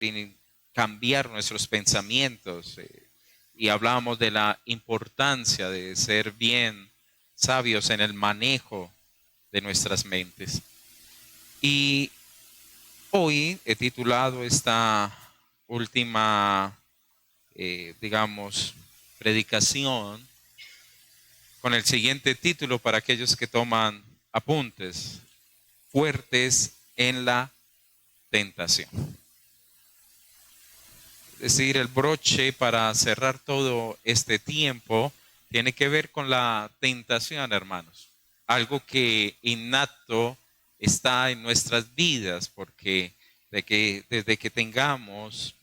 y cambiar nuestros pensamientos. Y hablábamos de la importancia de ser bien sabios en el manejo de nuestras mentes. Y hoy he titulado esta última, predicación con el siguiente título para aquellos que toman apuntes: fuertes en la tentación. Es decir, el broche para cerrar todo este tiempo tiene que ver con la tentación, hermanos. Algo que innato está en nuestras vidas, porque desde que tengamos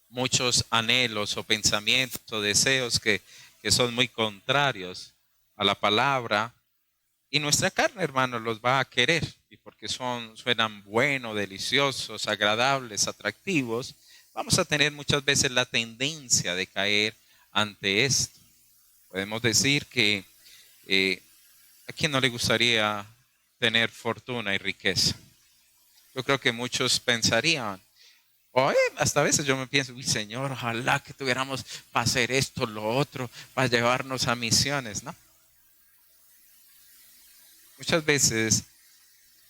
muchos anhelos o pensamientos o deseos que son muy contrarios a la palabra, y nuestra carne, hermanos, los va a querer, y porque suenan buenos, deliciosos, agradables, atractivos, vamos a tener muchas veces la tendencia de caer ante esto. Podemos decir que ¿a quién no le gustaría tener fortuna y riqueza? Yo creo que muchos pensarían, hasta a veces yo me pienso, uy, Señor, ojalá que tuviéramos para hacer esto, lo otro, para llevarnos a misiones, ¿no? Muchas veces,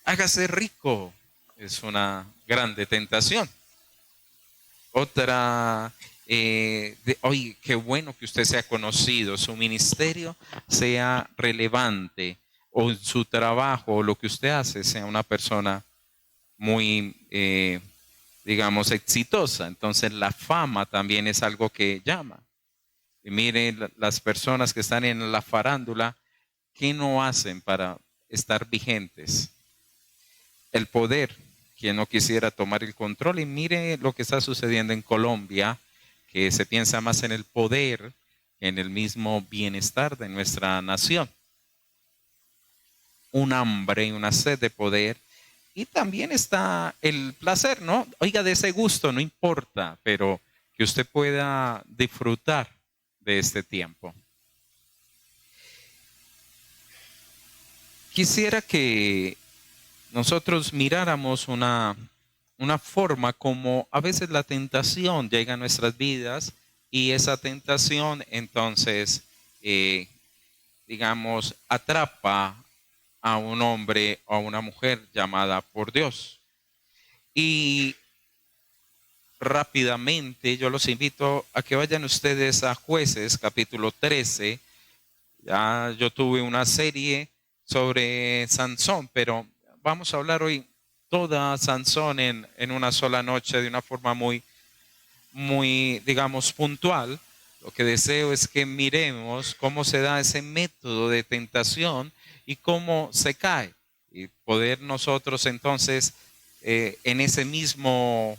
hágase rico, es una grande tentación. Otra, oye, qué bueno que usted sea conocido, su ministerio sea relevante, o su trabajo, o lo que usted hace, sea una persona muy, exitosa. Entonces la fama también es algo que llama. Y miren, las personas que están en la farándula, ¿qué no hacen para estar vigentes? El poder, quien no quisiera tomar el control. Y mire lo que está sucediendo en Colombia, que se piensa más en el poder que en el mismo bienestar de nuestra nación. Un hambre y una sed de poder. Y también está el placer, ¿no? Oiga, de ese gusto, no importa, pero que usted pueda disfrutar de este tiempo. Quisiera que nosotros miráramos una forma como a veces la tentación llega a nuestras vidas, y esa tentación entonces, atrapa a un hombre o a una mujer llamada por Dios. Y rápidamente yo los invito a que vayan ustedes a Jueces capítulo 13. Ya yo tuve una serie sobre Sansón, pero vamos a hablar hoy toda Sansón en una sola noche de una forma muy, muy, puntual. Lo que deseo es que miremos cómo se da ese método de tentación y cómo se cae, y poder nosotros entonces en ese mismo,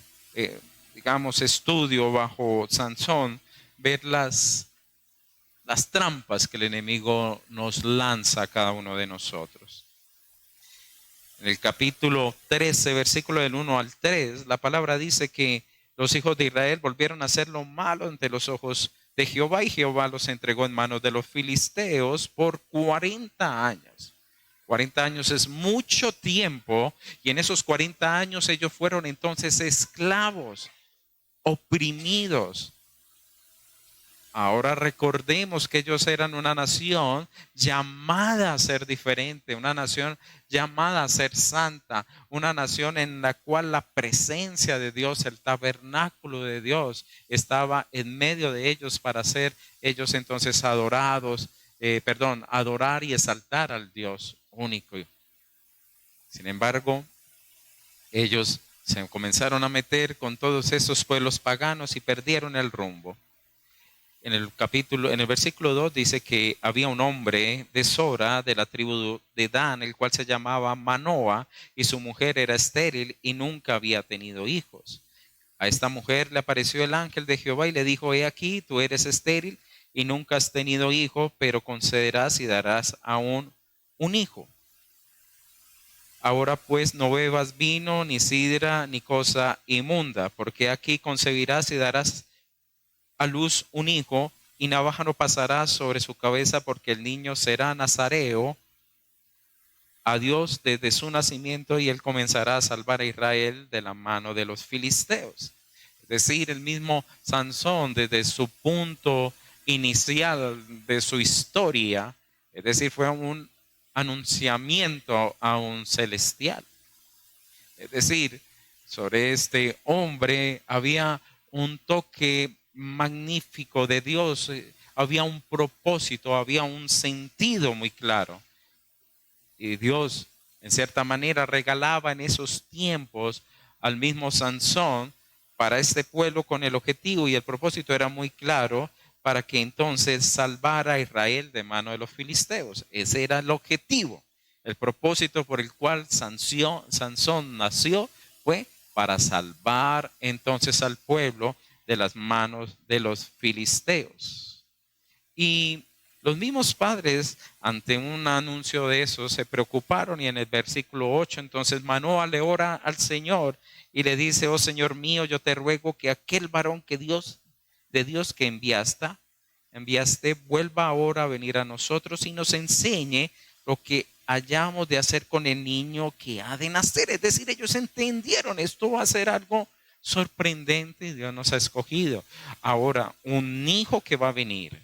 estudio bajo Sansón, ver las trampas que el enemigo nos lanza a cada uno de nosotros. En el capítulo 13, versículo del 1 al 3, la palabra dice que los hijos de Israel volvieron a hacer lo malo ante los ojos de Jehová, y Jehová los entregó en manos de los filisteos por 40 años. 40 años es mucho tiempo, y en esos 40 años ellos fueron entonces esclavos, oprimidos. Ahora recordemos que ellos eran una nación llamada a ser diferente, una nación llamada a ser santa, una nación en la cual la presencia de Dios, el tabernáculo de Dios, estaba en medio de ellos para ser ellos entonces adorados, adorar y exaltar al Dios único. Sin embargo, ellos se comenzaron a meter con todos esos pueblos paganos y perdieron el rumbo. En el versículo 2 dice que había un hombre de Sora, de la tribu de Dan, el cual se llamaba Manoa, y su mujer era estéril y nunca había tenido hijos. A esta mujer le apareció el ángel de Jehová y le dijo: he aquí, tú eres estéril y nunca has tenido hijo, pero concederás y darás aún un hijo. Ahora pues no bebas vino, ni sidra, ni cosa inmunda, porque aquí concebirás y darás a luz un hijo, y navaja no pasará sobre su cabeza, porque el niño será nazareo a Dios desde su nacimiento, y él comenzará a salvar a Israel de la mano de los filisteos. Es decir, el mismo Sansón desde su punto inicial de su historia, es decir, fue un anunciamiento a un celestial. Es decir, sobre este hombre había un toque magnífico de Dios, había un propósito, había un sentido muy claro. Y Dios, en cierta manera, regalaba en esos tiempos al mismo Sansón para este pueblo con el objetivo y el propósito era muy claro para que entonces salvara a Israel de mano de los filisteos. Ese era el objetivo. El propósito por el cual Sansón nació fue para salvar entonces al pueblo de las manos de los filisteos. Y los mismos padres, ante un anuncio de eso, se preocuparon y en el versículo 8, entonces Manoa le ora al Señor y le dice: oh Señor mío, yo te ruego que aquel varón que de Dios que enviaste, vuelva ahora a venir a nosotros y nos enseñe lo que hayamos de hacer con el niño que ha de nacer. Es decir, ellos entendieron, esto va a ser algo sorprendente y Dios nos ha escogido. Ahora, un hijo que va a venir,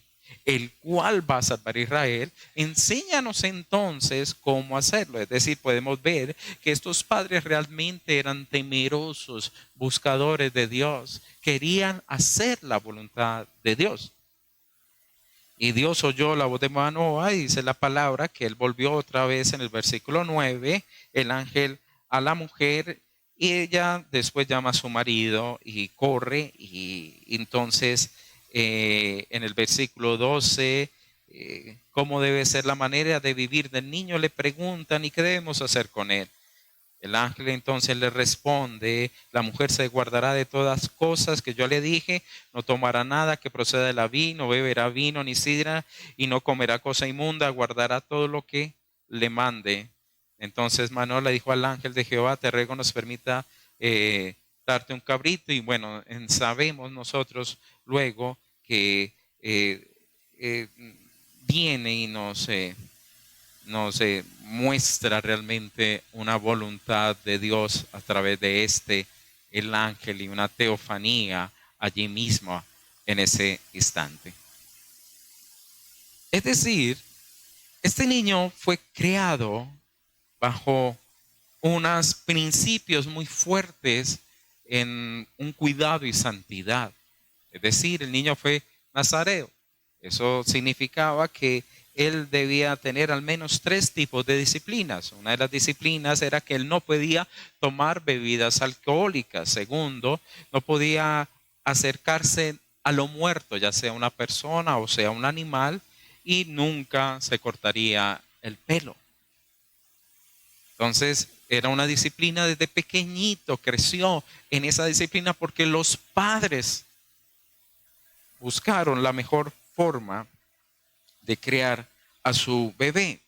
el cual va a salvar a Israel, enséñanos entonces cómo hacerlo. Es decir, podemos ver que estos padres realmente eran temerosos, buscadores de Dios, querían hacer la voluntad de Dios. Y Dios oyó la voz de Manoa y dice la palabra que él volvió otra vez en el versículo 9, el ángel a la mujer, y ella después llama a su marido y corre y entonces en el versículo 12, cómo debe ser la manera de vivir del niño, le preguntan: ¿y qué debemos hacer con él? El ángel entonces le responde: la mujer se guardará de todas cosas que yo le dije, no tomará nada que proceda de la vid, no beberá vino ni sidra, y no comerá cosa inmunda, guardará todo lo que le mande. Entonces Manoa le dijo al ángel de Jehová: te ruego nos permita darte un cabrito. Y bueno, sabemos nosotros luego que viene y nos muestra realmente una voluntad de Dios a través de el ángel, y una teofanía allí mismo en ese instante. Es decir, este niño fue creado bajo unos principios muy fuertes en un cuidado y santidad. Es decir, el niño fue nazareo. Eso significaba que él debía tener al menos 3 tipos de disciplinas. Una de las disciplinas era que él no podía tomar bebidas alcohólicas. Segundo, no podía acercarse a lo muerto, ya sea una persona o sea un animal, y nunca se cortaría el pelo. Entonces, era una disciplina desde pequeñito, creció en esa disciplina porque los padres buscaron la mejor forma de crear a su bebé.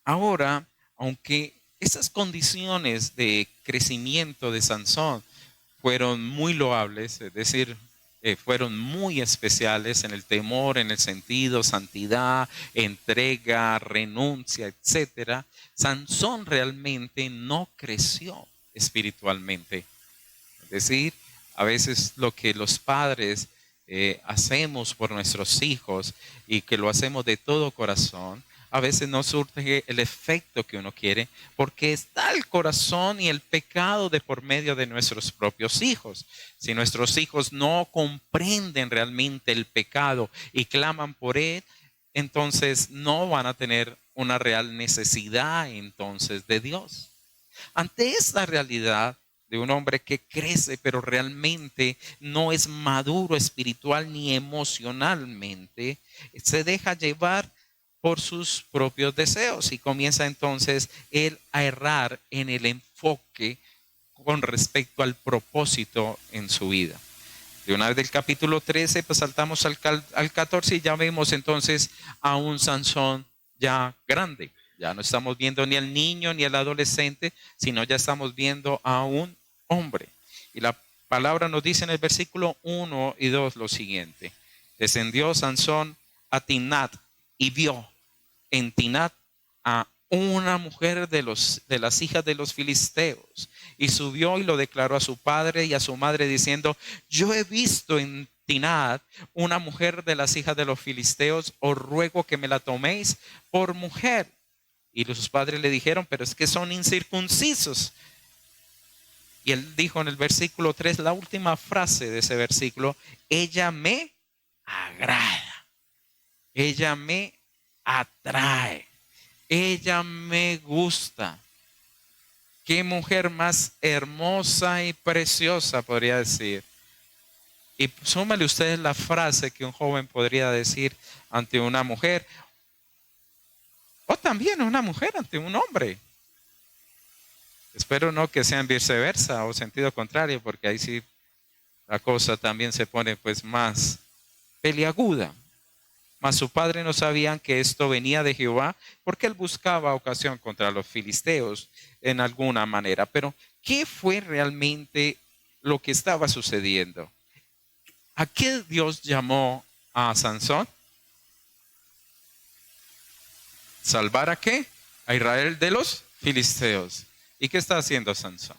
Ahora, aunque esas condiciones de crecimiento de Sansón fueron muy loables, es decir, fueron muy especiales en el temor, en el sentido, santidad, entrega, renuncia, etcétera, Sansón realmente no creció espiritualmente. Es decir, a veces lo que los padres hacemos por nuestros hijos y que lo hacemos de todo corazón, a veces no surge el efecto que uno quiere porque está el corazón y el pecado de por medio de nuestros propios hijos. Si nuestros hijos no comprenden realmente el pecado y claman por él, entonces no van a tener una real necesidad entonces de Dios. Ante esta realidad de un hombre que crece pero realmente no es maduro espiritual ni emocionalmente, se deja llevar por sus propios deseos y comienza entonces él a errar en el enfoque con respecto al propósito en su vida. De una vez del capítulo 13, pues saltamos al 14 y ya vemos entonces a un Sansón ya grande. Ya no estamos viendo ni al niño ni al adolescente, sino ya estamos viendo a un hombre. Y la palabra nos dice en el versículo 1 y 2 lo siguiente: descendió Sansón a Timnat y vio en Timnat a una mujer de las hijas de los filisteos. Y subió y lo declaró a su padre y a su madre diciendo: yo he visto en Tinad una mujer de las hijas de los filisteos, os ruego que me la toméis por mujer. Y sus padres le dijeron: pero es que son incircuncisos. Y él dijo en el versículo 3, la última frase de ese versículo: ella me agrada, ella me atrae, ella me gusta. Qué mujer más hermosa y preciosa, podría decir. Y súmale ustedes la frase que un joven podría decir ante una mujer, o también una mujer ante un hombre. Espero no que sean viceversa o sentido contrario, porque ahí sí la cosa también se pone pues más peliaguda. Mas su padre no sabían que esto venía de Jehová, porque él buscaba ocasión contra los filisteos en alguna manera. Pero ¿qué fue realmente lo que estaba sucediendo? ¿A qué Dios llamó a Sansón? ¿Salvar a qué? A Israel de los filisteos. ¿Y qué está haciendo Sansón?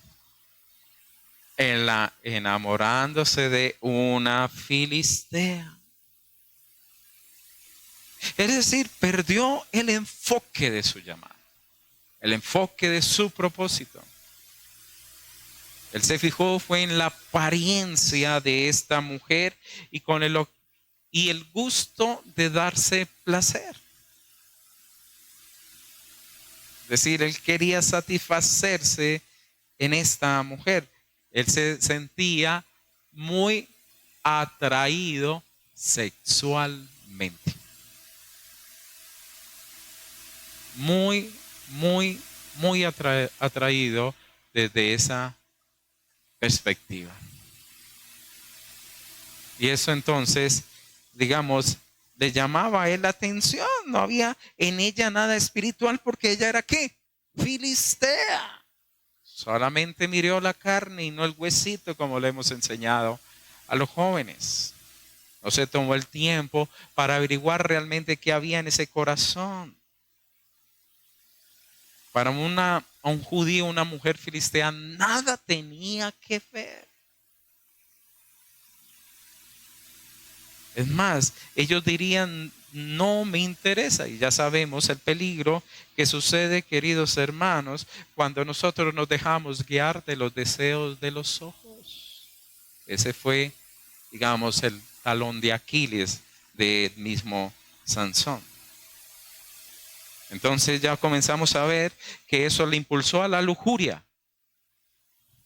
Enamorándose de una filistea. Es decir, perdió el enfoque de su llamado, el enfoque de su propósito. Él se fijó fue en la apariencia de esta mujer y el gusto de darse placer. Es decir, él quería satisfacerse en esta mujer. Él se sentía muy atraído sexualmente. Muy, muy, muy atraído desde esa perspectiva. Y eso entonces, digamos, le llamaba a él la atención. No había en ella nada espiritual porque ella era ¿qué? Filistea. Solamente miró la carne y no el huesito, como le hemos enseñado a los jóvenes. No se tomó el tiempo para averiguar realmente qué había en ese corazón. Para un judío, una mujer filistea, nada tenía que ver. Es más, ellos dirían, no me interesa. Y ya sabemos el peligro que sucede, queridos hermanos, cuando nosotros nos dejamos guiar de los deseos de los ojos. Ese fue, digamos, el talón de Aquiles del mismo Sansón. Entonces ya comenzamos a ver que eso le impulsó a la lujuria.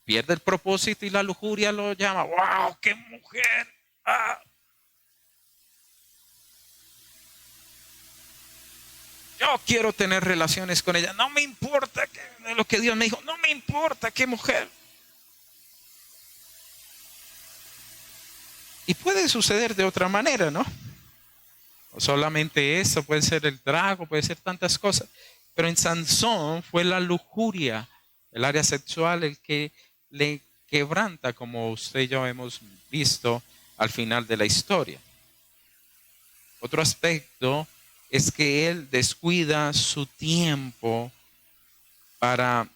Pierde el propósito y la lujuria lo llama. ¡Wow! ¡Qué mujer! ¡Ah! Yo quiero tener relaciones con ella. No me importa lo que Dios me dijo. No me importa qué mujer. Y puede suceder de otra manera, ¿no? O solamente eso, puede ser el trago, puede ser tantas cosas. Pero en Sansón fue la lujuria, el área sexual, el que le quebranta, como usted y yo hemos visto al final de la historia. Otro aspecto es que él descuida su tiempo para,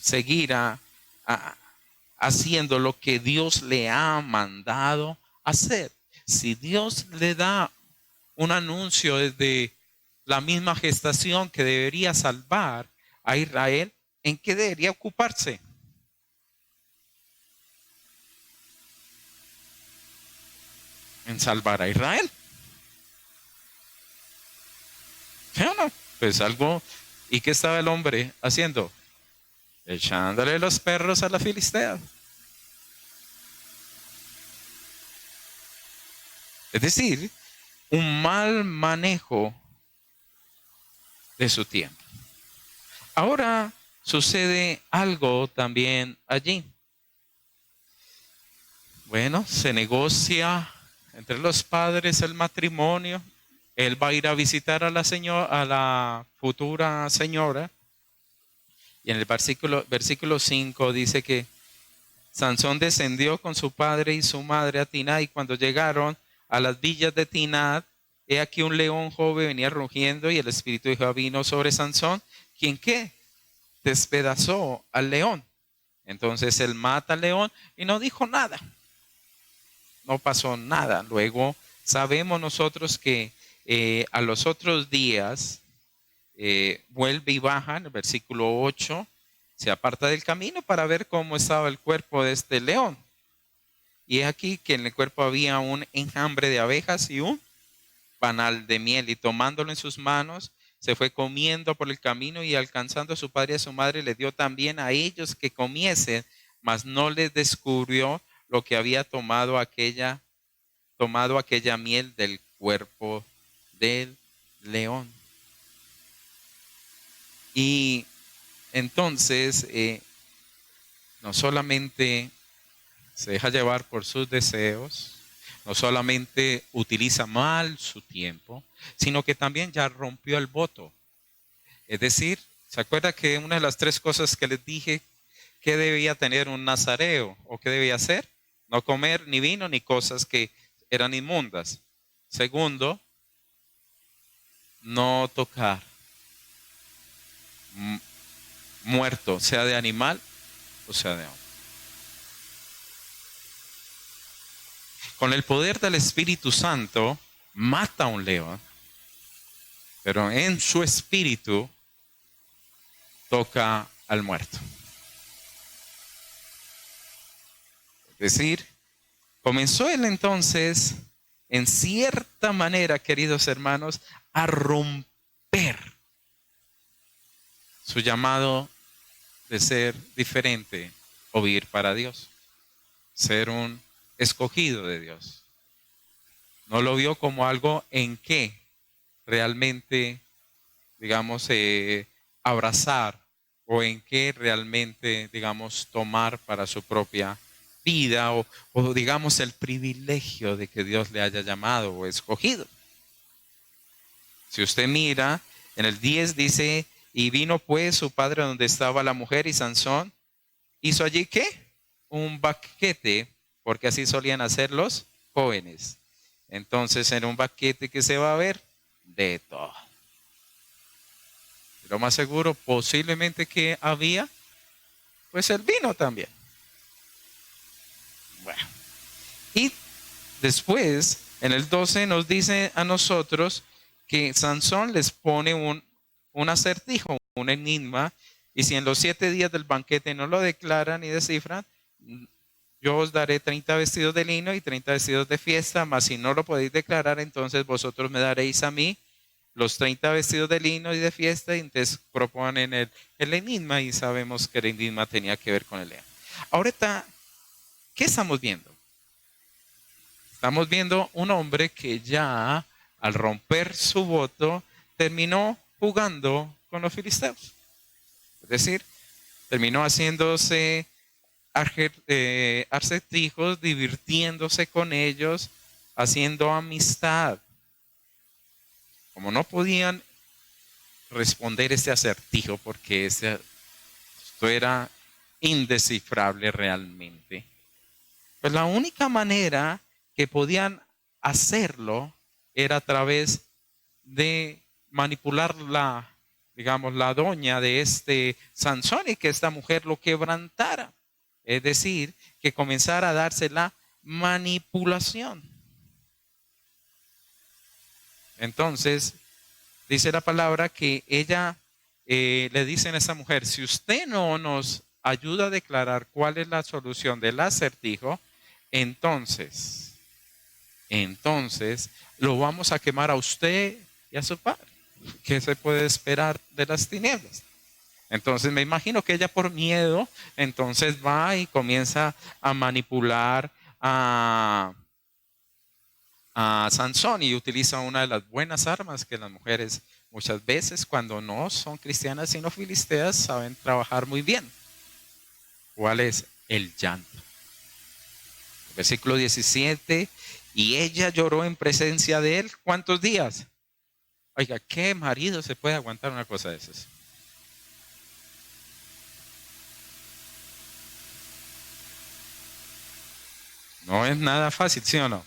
seguir haciendo lo que Dios le ha mandado hacer. Si Dios le da un anuncio desde la misma gestación que debería salvar a Israel, ¿en qué debería ocuparse? En salvar a Israel. ¿Sí o no? Pues algo. ¿Y qué estaba el hombre haciendo? Echándole los perros a la filistea. Es decir, un mal manejo de su tiempo. Ahora sucede algo también allí. Bueno, se negocia entre los padres el matrimonio. Él va a ir a visitar a la futura señora. Y en el versículo 5 dice que Sansón descendió con su padre y su madre a Tinad, y cuando llegaron a las villas de Tinad, he aquí un león joven venía rugiendo y el espíritu de Jehová vino sobre Sansón, quien qué, despedazó al león. Entonces él mata al león y no dijo nada, no pasó nada. Luego sabemos nosotros que a los otros días vuelve y baja, en el versículo 8, se aparta del camino para ver cómo estaba el cuerpo de este león. Y es aquí que en el cuerpo había un enjambre de abejas y un panal de miel, y tomándolo en sus manos, se fue comiendo por el camino, y alcanzando a su padre y a su madre, le dio también a ellos que comiesen, mas no les descubrió lo que había tomado aquella miel del cuerpo del león. Y entonces no solamente se deja llevar por sus deseos, no solamente utiliza mal su tiempo, sino que también ya rompió el voto. Es decir, ¿se acuerda que una de las tres cosas que les dije que debía tener un nazareo o qué debía hacer? No comer ni vino ni cosas que eran inmundas. Segundo, no tocar muerto, sea de animal o sea de hombre. Con el poder del Espíritu Santo, mata a un león, pero en su espíritu toca al muerto. Es decir, comenzó él entonces, en cierta manera, queridos hermanos, a romper su llamado de ser diferente o vivir para Dios, ser un escogido de Dios. No lo vio como algo en que realmente, digamos, abrazar o en que realmente, digamos, tomar para su propia vida o digamos el privilegio de que Dios le haya llamado o escogido. Si usted mira, en el 10 dice, y vino pues su padre donde estaba la mujer y Sansón hizo allí ¿qué? Un banquete, porque así solían hacer los jóvenes. Entonces en un banquete que se va a ver de todo. Lo más seguro posiblemente que había, pues el vino también. Bueno, y después en el 12 nos dice a nosotros que Sansón les pone un acertijo, un enigma, y si en los 7 días del banquete no lo declaran y descifran, yo os daré 30 vestidos de lino y 30 vestidos de fiesta, mas si no lo podéis declarar, entonces vosotros me daréis a mí los 30 vestidos de lino y de fiesta, y entonces proponen el enigma, y sabemos que el enigma tenía que ver con el león. Ahorita, ¿qué estamos viendo? Estamos viendo un hombre que ya al romper su voto terminó jugando con los filisteos. Es decir, terminó haciéndose acertijos, divirtiéndose con ellos, haciendo amistad. Como no podían responder este acertijo porque esto era indescifrable realmente, pues la única manera que podían hacerlo era a través de manipular digamos, la doña de este Sansón, y que esta mujer lo quebrantara. Es decir, que comenzara a darse la manipulación. Entonces, dice la palabra que ella le dice a esa mujer, si usted no nos ayuda a declarar cuál es la solución del acertijo, entonces lo vamos a quemar a usted y a su padre. ¿Qué se puede esperar de las tinieblas? Entonces me imagino que ella por miedo, entonces va y comienza a manipular a Sansón, y utiliza una de las buenas armas que las mujeres muchas veces cuando no son cristianas sino filisteas saben trabajar muy bien. ¿Cuál es? El llanto. Versículo 17, y ella lloró en presencia de él, ¿cuántos días? Oiga, ¿qué marido se puede aguantar una cosa de esas? No es nada fácil, ¿sí o no?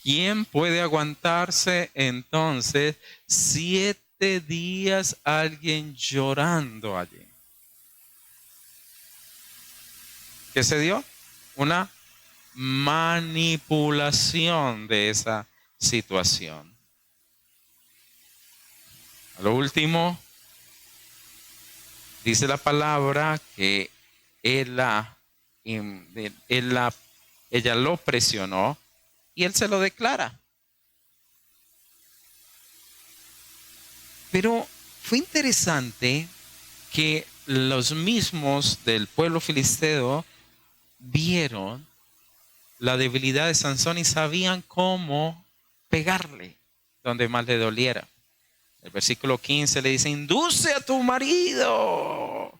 ¿Quién puede aguantarse entonces 7 días alguien llorando allí? ¿Qué se dio? Una manipulación de esa situación. A lo último, dice la palabra que ella lo presionó y él se lo declara. Pero fue interesante que los mismos del pueblo filisteo vieron la debilidad de Sansón y sabían cómo pegarle donde más le doliera. El versículo 15 le dice, induce a tu marido.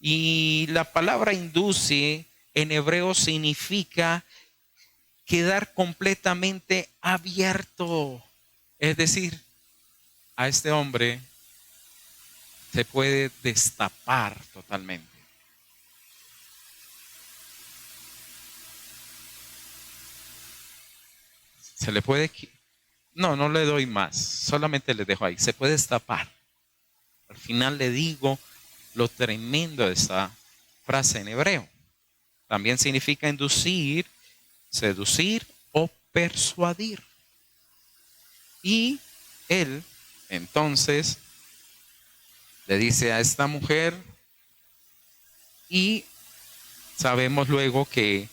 Y la palabra induce en hebreo significa quedar completamente abierto. Es decir, a este hombre se puede destapar totalmente. Se le puede... No le doy más, solamente le dejo ahí. Se puede destapar. Al final le digo lo tremendo de esta frase en hebreo. También significa inducir, seducir o persuadir. Y él, entonces, le dice a esta mujer y sabemos luego que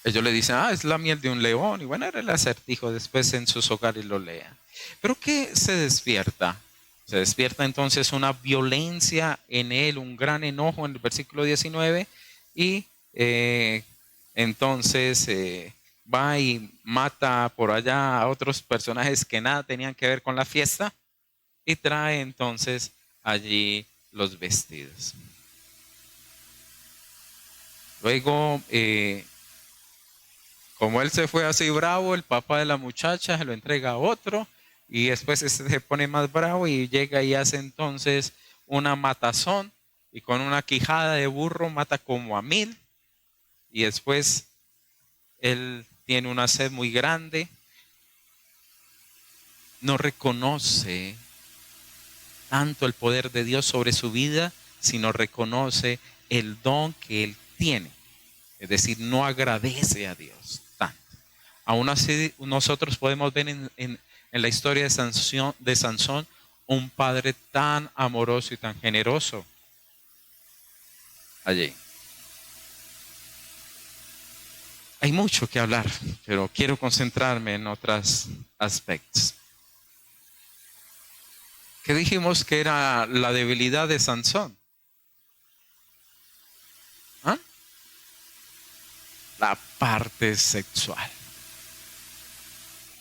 ellos le dicen, es la miel de un león. Y bueno, era el acertijo, después en sus hogares lo lea. Pero ¿qué se despierta? Se despierta entonces una violencia en él, un gran enojo en el versículo 19. Y entonces va y mata por allá a otros personajes que nada tenían que ver con la fiesta. Y trae entonces allí los vestidos. Luego... como él se fue así bravo, el papá de la muchacha se lo entrega a otro y después se pone más bravo y llega y hace entonces una matazón y con una quijada de burro mata como a 1000 y después él tiene una sed muy grande, no reconoce tanto el poder de Dios sobre su vida, sino reconoce el don que él tiene, es decir, no agradece a Dios. Aún así, nosotros podemos ver en la historia de Sansón un padre tan amoroso y tan generoso allí. Hay mucho que hablar, pero quiero concentrarme en otros aspectos. ¿Qué dijimos que era la debilidad de Sansón? ¿Ah? La parte sexual.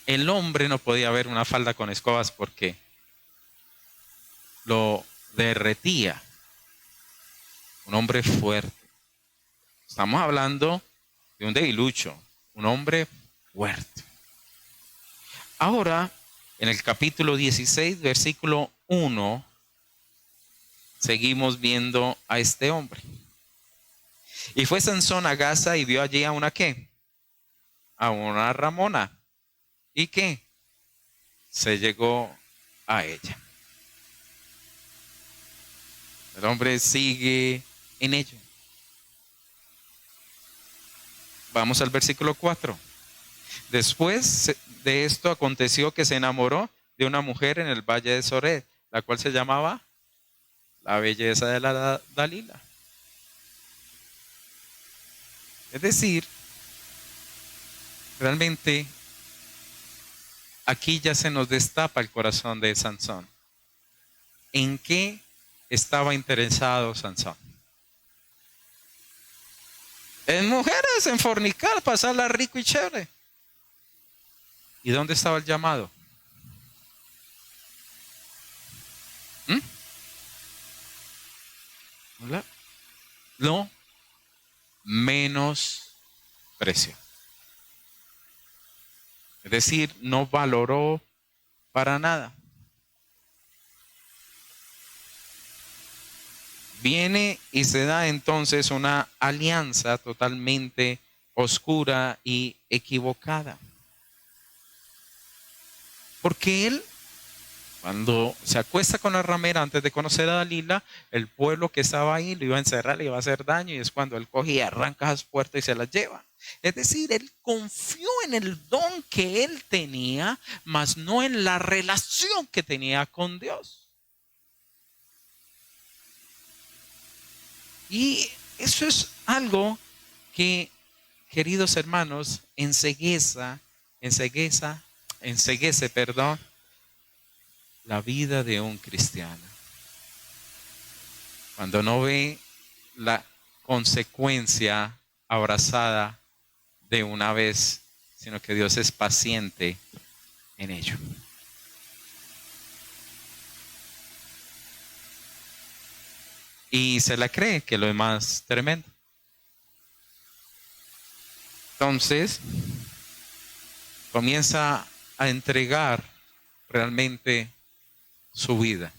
El hombre no podía ver una falda con escobas porque lo derretía. Un hombre fuerte. Estamos hablando de un debilucho, un hombre fuerte. Ahora, en el capítulo 16, versículo 1, seguimos viendo a este hombre. Y fue Sansón a Gaza y vio allí a una ¿qué? A una ramona. ¿Y qué? Se llegó a ella. El hombre sigue en ello. Vamos al versículo 4. Después de esto aconteció que se enamoró de una mujer en el valle de Soré, la cual se llamaba la belleza de la Dalila. Es decir, realmente aquí ya se nos destapa el corazón de Sansón. ¿En qué estaba interesado Sansón? En mujeres, en fornicar, pasarla rico y chévere. ¿Y dónde estaba el llamado? Lo menospreció. Es decir, no valoró para nada. Viene y se da entonces una alianza totalmente oscura y equivocada. Porque él, cuando se acuesta con la ramera antes de conocer a Dalila, el pueblo que estaba ahí lo iba a encerrar, le iba a hacer daño, y es cuando él coge y arranca las puertas y se las lleva. Es decir, él confió en el don que él tenía, mas no en la relación que tenía con Dios. Y eso es algo que, queridos hermanos, enceguece, perdón, la vida de un cristiano. Cuando no ve la consecuencia abrazada de una vez, sino que Dios es paciente en ello. Y se la cree, que lo es más tremendo. Entonces, comienza a entregar realmente su vida.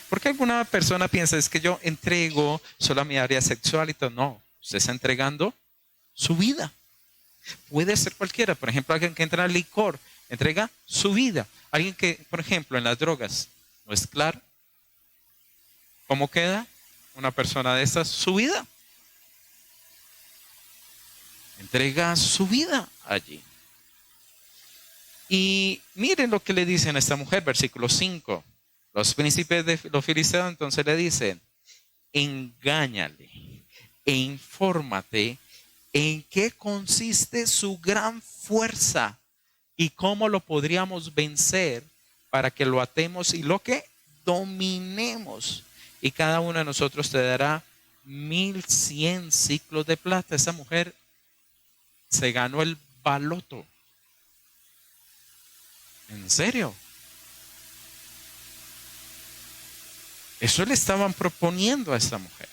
Porque alguna persona piensa, es que yo entrego solo a mi área sexual y todo. No, usted está entregando su vida. Puede ser cualquiera. Por ejemplo, alguien que entra al licor, entrega su vida. Alguien que, por ejemplo, en las drogas, ¿no es claro? ¿Cómo queda una persona de estas? Su vida. Entrega su vida allí. Y miren lo que le dicen a esta mujer, versículo 5. Los príncipes de los filisteos entonces le dicen, engáñale e infórmate en qué consiste su gran fuerza y cómo lo podríamos vencer para que lo atemos y lo que dominemos. Y cada uno de nosotros te dará 1,100 ciclos de plata. Esa mujer se ganó el baloto. ¿En serio? Eso le estaban proponiendo a esta mujer.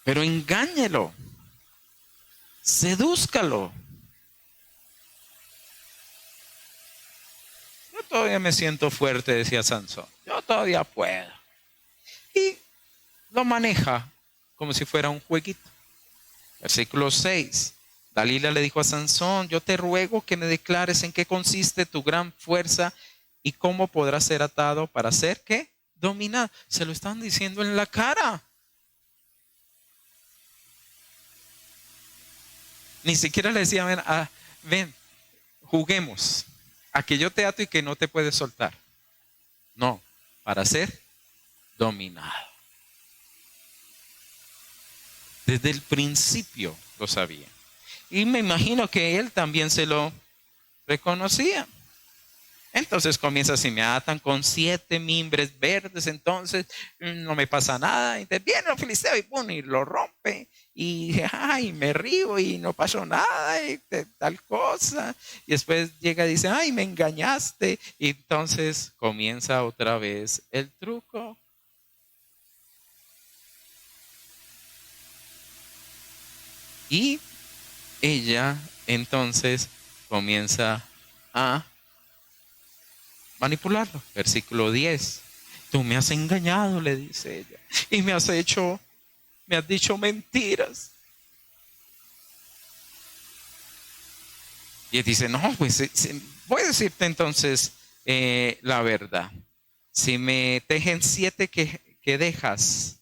Pero engáñelo. Sedúzcalo. Yo todavía me siento fuerte, decía Sansón. Yo todavía puedo. Y lo maneja como si fuera un jueguito. Versículo 6. Dalila le dijo a Sansón, yo te ruego que me declares en qué consiste tu gran fuerza y cómo podrás ser atado para ser, ¿qué? Dominado. Se lo están diciendo en la cara. Ni siquiera le decía, ven, juguemos. A que yo te ato y que no te puedes soltar. No, para ser dominado. Desde el principio lo sabía. Y me imagino que él también se lo reconocía. Entonces comienza, si me atan con 7 mimbres verdes, entonces no me pasa nada. Interviene el filisteo y pum, y lo rompe. Y ay, me río y no pasó nada y tal cosa. Y después llega y dice, ay, me engañaste. Y entonces comienza otra vez el truco. Y ella entonces comienza a manipularlo. Versículo 10. Tú me has engañado, le dice ella. Y me has dicho mentiras. Y él dice, no, pues voy a decirte entonces la verdad. Si me tejen 7 que dejas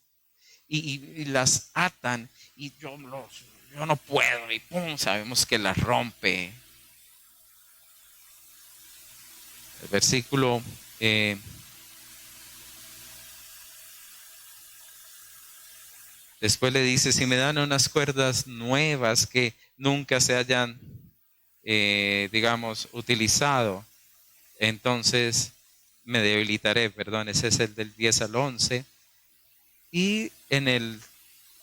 y las atan y yo no puedo y pum, sabemos que las rompe. El versículo después le dice, si me dan unas cuerdas nuevas que nunca se hayan, digamos, utilizado, entonces me debilitaré. Perdón, ese es el del 10 al 11. Y en el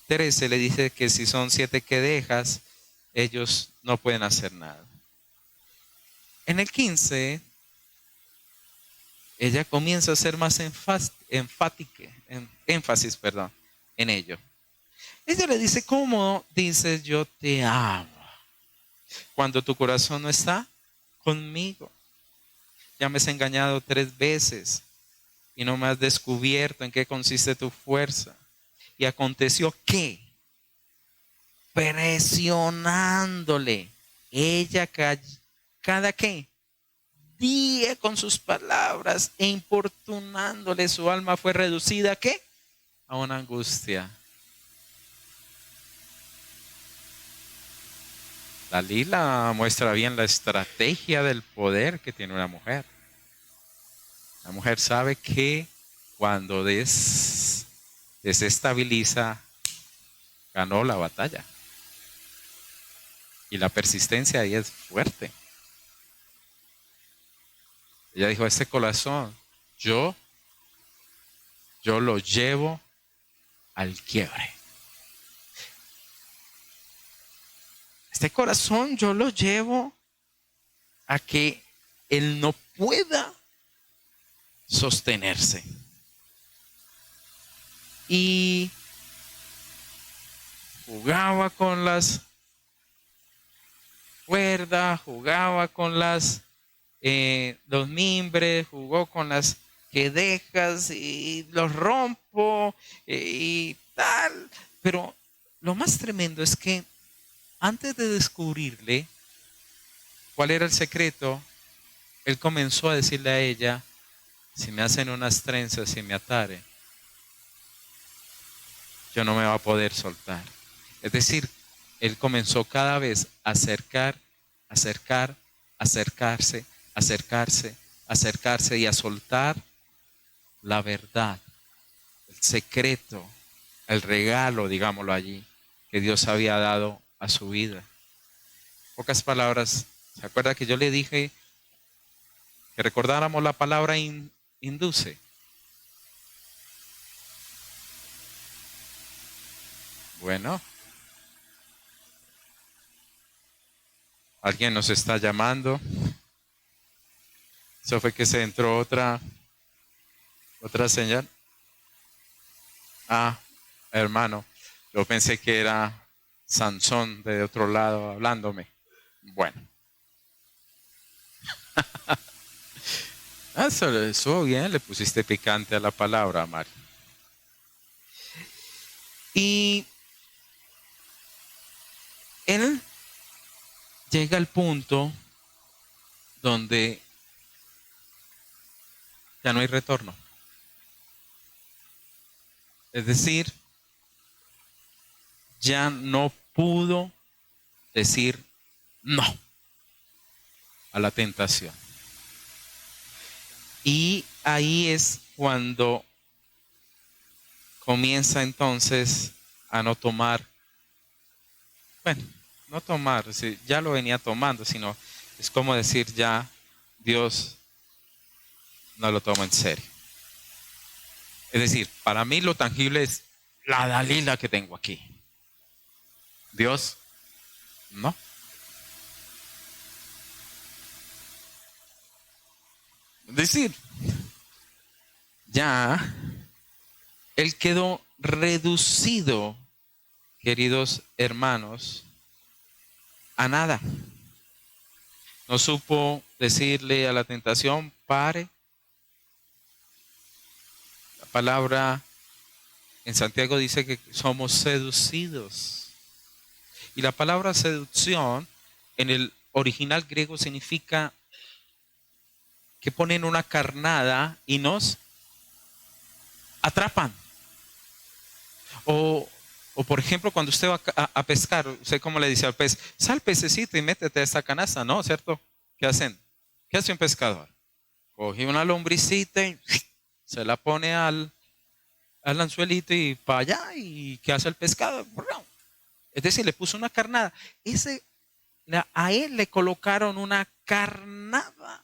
13 le dice que si son 7 que dejas, ellos no pueden hacer nada. En el 15, ella comienza a ser más énfasis en ello. Ella le dice, ¿cómo dices yo te amo cuando tu corazón no está conmigo? Ya me has engañado 3 veces y no me has descubierto en qué consiste tu fuerza. Y aconteció que, presionándole, ella cada qué día con sus palabras e importunándole, su alma fue reducida ¿a qué? A una angustia. Dalila muestra bien la estrategia del poder que tiene una mujer. La mujer sabe que cuando desestabiliza, ganó la batalla. Y la persistencia ahí es fuerte. Ella dijo, este corazón, yo lo llevo al quiebre. Este corazón yo lo llevo a que él no pueda sostenerse. Y jugaba con las cuerdas, jugaba con los mimbres, jugó con las quedejas y los rompo y tal. Pero lo más tremendo es que antes de descubrirle cuál era el secreto, él comenzó a decirle a ella, si me hacen unas trenzas y me atare, yo no me va a poder soltar. Es decir, él comenzó cada vez a acercarse y a soltar la verdad, el secreto, el regalo, digámoslo allí, que Dios había dado a su vida. Pocas palabras, ¿se acuerda que yo le dije que recordáramos la palabra induce? Bueno, alguien nos está llamando. Eso fue que se entró otra señal. Ah, hermano, yo pensé que era Sansón de otro lado hablándome. Bueno. Eso bien, le pusiste picante a la palabra, Mari. Y él llega al punto donde ya no hay retorno. Es decir, ya no pudo decir no a la tentación. Y ahí es cuando comienza entonces a no tomar, bueno, no tomar, ya lo venía tomando, sino es como decir ya Dios no lo toma en serio. Es decir, para mí lo tangible es la Dalila que tengo aquí. Dios, no. Es decir, ya él quedó reducido, queridos hermanos, a nada. No supo decirle a la tentación, pare. La palabra en Santiago dice que somos seducidos. Y la palabra seducción en el original griego significa que ponen una carnada y nos atrapan. O por ejemplo, cuando usted va a pescar, usted como le dice al pez, sal pececito y métete a esta canasta, ¿no? ¿Cierto? ¿Qué hacen? ¿Qué hace un pescador? Coge una lombricita y se la pone al anzuelito y para allá. ¿Y qué hace el pescado? Es decir, le puso una carnada. A él le colocaron una carnada.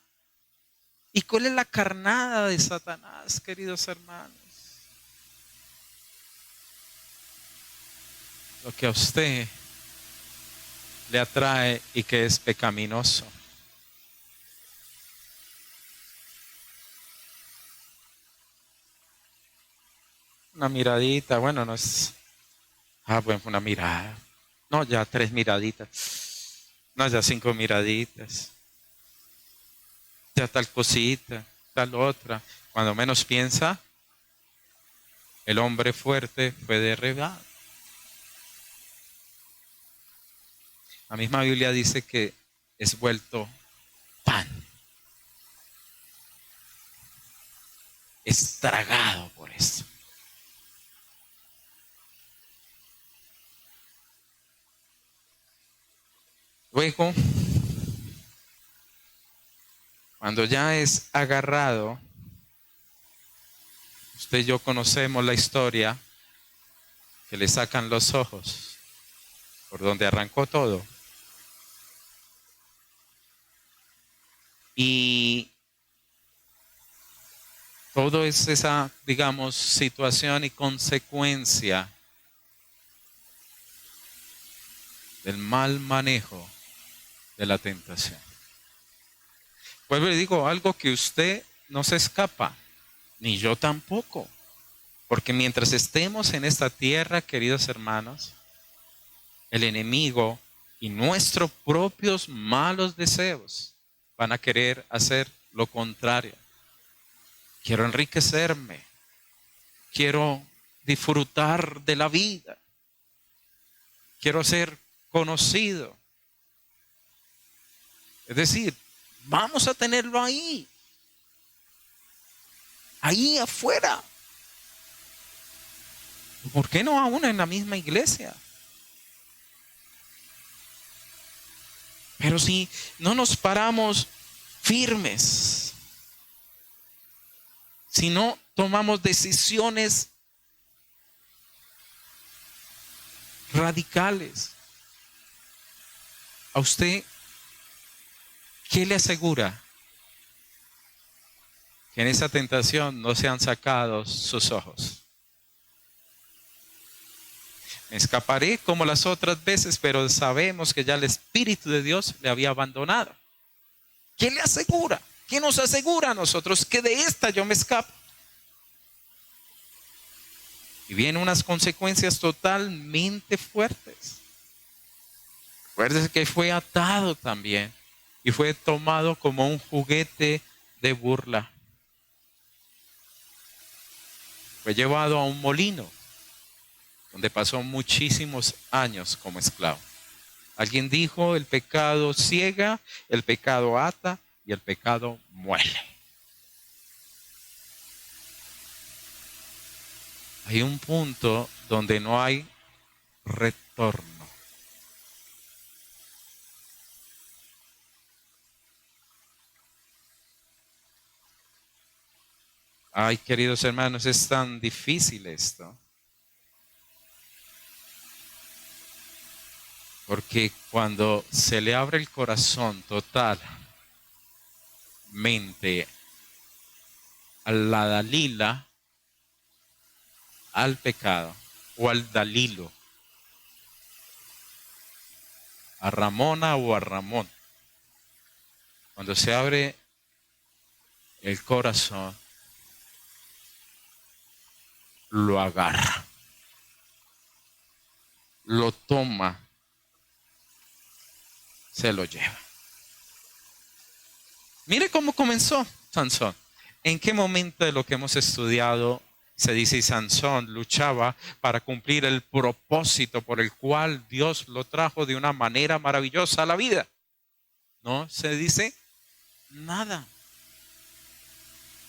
¿Y cuál es la carnada de Satanás, queridos hermanos? Lo que a usted le atrae y que es pecaminoso. Una miradita, bueno, no es. Bueno, una mirada. No, ya 3 miraditas. No, ya 5 miraditas. Ya tal cosita. tal otra. Cuando menos piensa, el hombre fuerte fue derribado. La misma Biblia dice que es vuelto pan. Es tragado por eso. Luego, cuando ya es agarrado, usted y yo conocemos la historia, que le sacan los ojos, por donde arrancó todo. Y todo es esa, digamos, situación y consecuencia del mal manejo de la tentación. Vuelvo y digo algo que usted no se escapa, ni yo tampoco. Porque mientras estemos en esta tierra, queridos hermanos, el enemigo y nuestros propios malos deseos van a querer hacer lo contrario. Quiero enriquecerme, quiero disfrutar de la vida, quiero ser conocido. Es decir, vamos a tenerlo ahí afuera. ¿Por qué no aún en la misma iglesia? Pero si no nos paramos firmes, si no tomamos decisiones radicales, ¿a usted qué le asegura que en esa tentación no sean sacados sus ojos? Me escaparé como las otras veces, pero sabemos que ya el Espíritu de Dios le había abandonado. ¿Qué le asegura? ¿Qué nos asegura a nosotros que de esta yo me escapo? Y vienen unas consecuencias totalmente fuertes. Recuérdese que fue atado también y fue tomado como un juguete de burla. Fue llevado a un molino donde pasó muchísimos años como esclavo. Alguien dijo, el pecado ciega, el pecado ata y el pecado muele. Hay un punto donde no hay retorno. Ay, queridos hermanos, es tan difícil esto. Porque cuando se le abre el corazón totalmente a la Dalila, al pecado, o al Dalilo, a Ramona o a Ramón, cuando se abre el corazón, lo agarra, lo toma, se lo lleva. Mire cómo comenzó Sansón. ¿En qué momento de lo que hemos estudiado se dice Sansón luchaba para cumplir el propósito por el cual Dios lo trajo de una manera maravillosa a la vida? No se dice nada.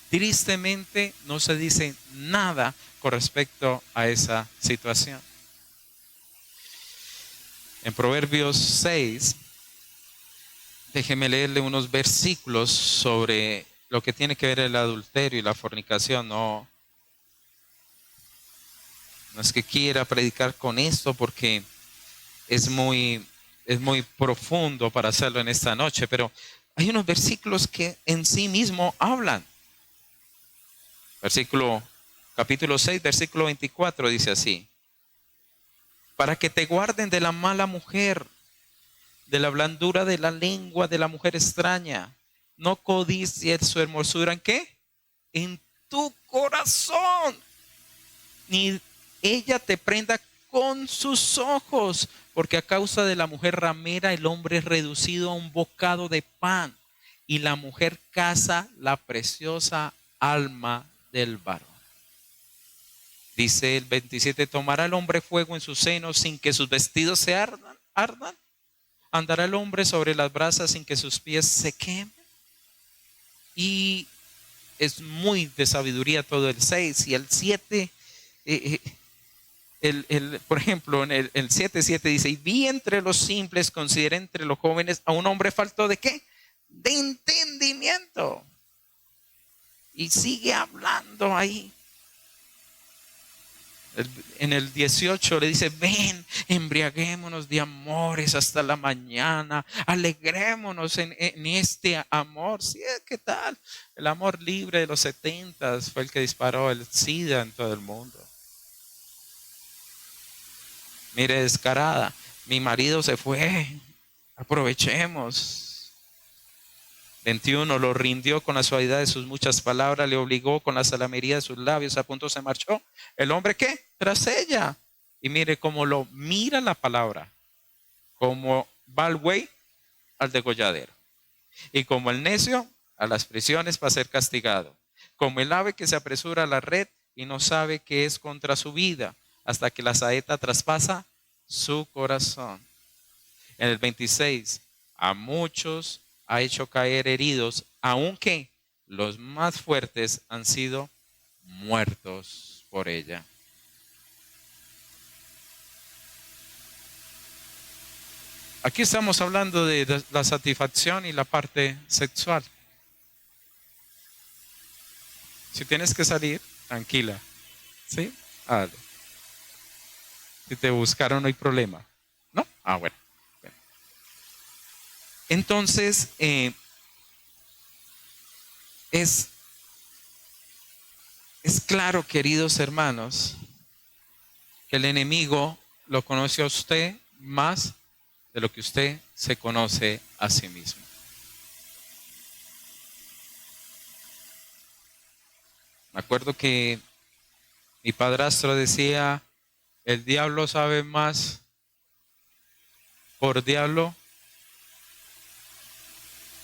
Tristemente no se dice nada con respecto a esa situación. En Proverbios 6, déjeme leerle unos versículos sobre lo que tiene que ver el adulterio y la fornicación. No es que quiera predicar con esto porque es muy profundo para hacerlo en esta noche, pero hay unos versículos que en sí mismo hablan. Capítulo 6, versículo 24 dice así: para que te guarden de la mala mujer, de la blandura de la lengua de la mujer extraña. No codicies su hermosura, ¿en qué? En tu corazón. Ni ella te prenda con sus ojos, porque a causa de la mujer ramera el hombre es reducido a un bocado de pan. y la mujer caza la preciosa alma del varón. Dice el 27, ¿tomará el hombre fuego en su seno sin que sus vestidos se ardan? ¿Andará el hombre sobre las brasas sin que sus pies se quemen? Y es muy de sabiduría todo el 6 y el 7. Por ejemplo, en el 7:7 dice, y vi entre los simples, consideré entre los jóvenes a un hombre falto de ¿qué? De entendimiento. Y sigue hablando ahí. En el 18 le dice, ven, embriaguémonos de amores hasta la mañana, alegrémonos en este amor. Sí, ¿qué tal? El amor libre de los 70 fue el que disparó el SIDA en todo el mundo. Mire, descarada, mi marido se fue, aprovechemos. 21, lo rindió con la suavidad de sus muchas palabras, le obligó con la salamería de sus labios, a punto se marchó. ¿El hombre qué? Tras ella. Y mire cómo lo mira la palabra, como va el buey al degolladero, y como el necio a las prisiones para ser castigado, como el ave que se apresura a la red y no sabe que es contra su vida, hasta que la saeta traspasa su corazón. En el 26, a muchos ha hecho caer heridos, aunque los más fuertes han sido muertos por ella. Aquí estamos hablando de la satisfacción y la parte sexual. Si tienes que salir, tranquila, ¿sí? Dale. Si te buscaron no hay problema, ¿no? Bueno. Entonces, es claro, queridos hermanos, que el enemigo lo conoce a usted más de lo que usted se conoce a sí mismo. Me acuerdo que mi padrastro decía, el diablo sabe más por diablo,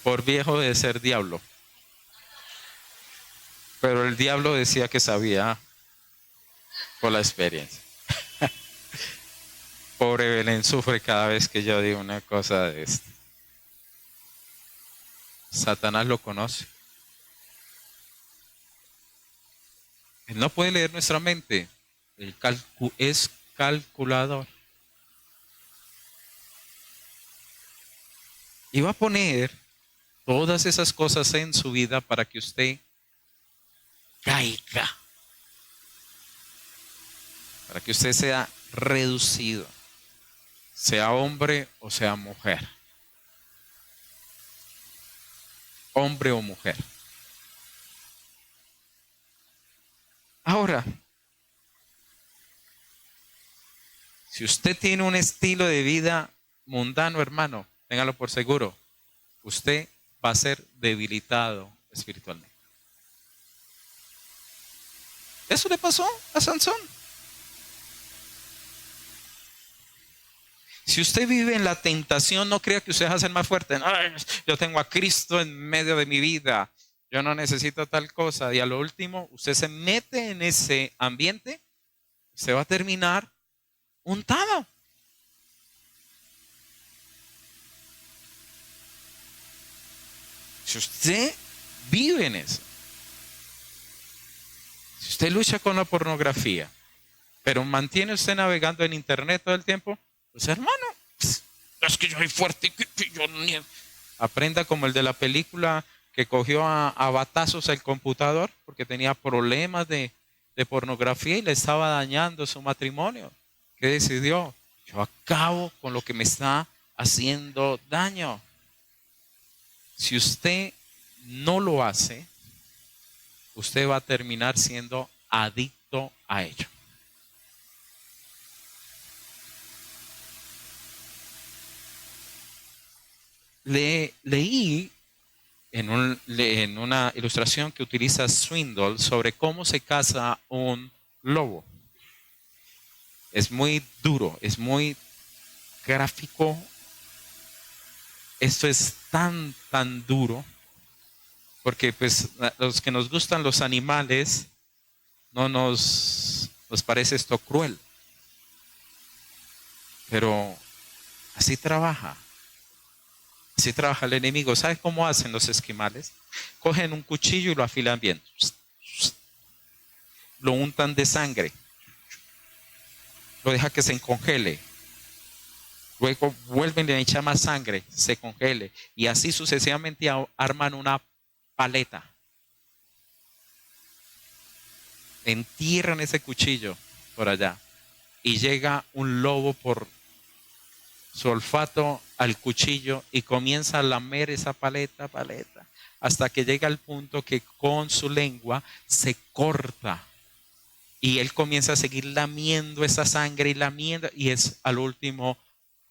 por viejo de ser diablo. Pero el diablo decía que sabía por la experiencia. Pobre Belén sufre cada vez que yo digo una cosa de esto. Satanás lo conoce. Él no puede leer nuestra mente. Él es calculador. Y va a poner todas esas cosas en su vida para que usted caiga. Para que usted sea reducido. Sea hombre o sea mujer. Hombre o mujer. Ahora, si usted tiene un estilo de vida mundano, hermano, téngalo por seguro, usted va a ser debilitado espiritualmente. Eso le pasó a Sansón. Si usted vive en la tentación, no crea que usted va a ser más fuerte. No, yo tengo a Cristo en medio de mi vida. Yo no necesito tal cosa. Y a lo último, usted se mete en ese ambiente, usted va a terminar untado. Si usted vive en eso, si usted lucha con la pornografía, pero mantiene usted navegando en internet todo el tiempo, pues hermano, es que yo soy fuerte y yo ni... Aprenda como el de la película que cogió a batazos el computador porque tenía problemas de pornografía y le estaba dañando su matrimonio. ¿Qué decidió? Yo acabo con lo que me está haciendo daño. Si usted no lo hace, usted va a terminar siendo adicto a ello. Leí en una ilustración que utiliza Swindoll sobre cómo se caza un lobo. Es muy duro, es muy gráfico. Esto es tan duro Porque pues los que nos gustan los animales, no nos parece esto cruel. Pero así trabaja. Así trabaja el enemigo. ¿Sabes cómo hacen los esquimales? Cogen un cuchillo y lo afilan bien. Lo untan de sangre. Lo deja que se congele. Luego vuelven a echar más sangre, se congele. Y así sucesivamente arman una paleta. Entierran ese cuchillo por allá. Y llega un lobo por su olfato al cuchillo y comienza a lamer esa paleta, hasta que llega al punto que con su lengua se corta y él comienza a seguir lamiendo esa sangre y lamiendo y es al último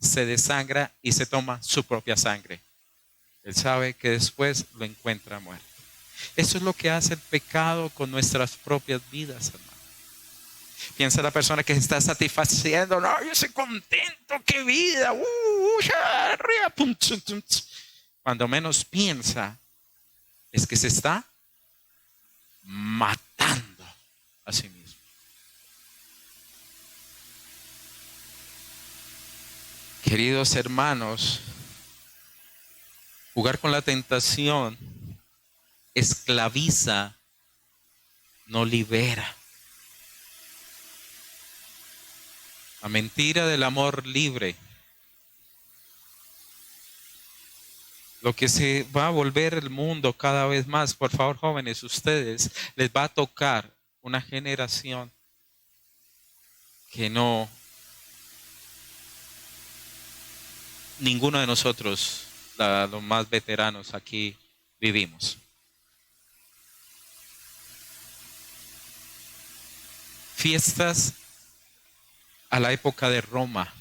se desangra y se toma su propia sangre. Él sabe que después lo encuentra muerto. Eso es lo que hace el pecado con nuestras propias vidas, hermano. Piensa la persona que se está satisfaciendo. No, yo estoy contento, qué vida. Cuando menos piensa, es que se está matando a sí mismo. Queridos hermanos, jugar con la tentación esclaviza, no libera. La mentira del amor libre. Lo que se va a volver el mundo cada vez más, por favor, jóvenes, ustedes, les va a tocar una generación que ninguno de nosotros, los más veteranos aquí, vivimos. Fiestas a la época de Roma.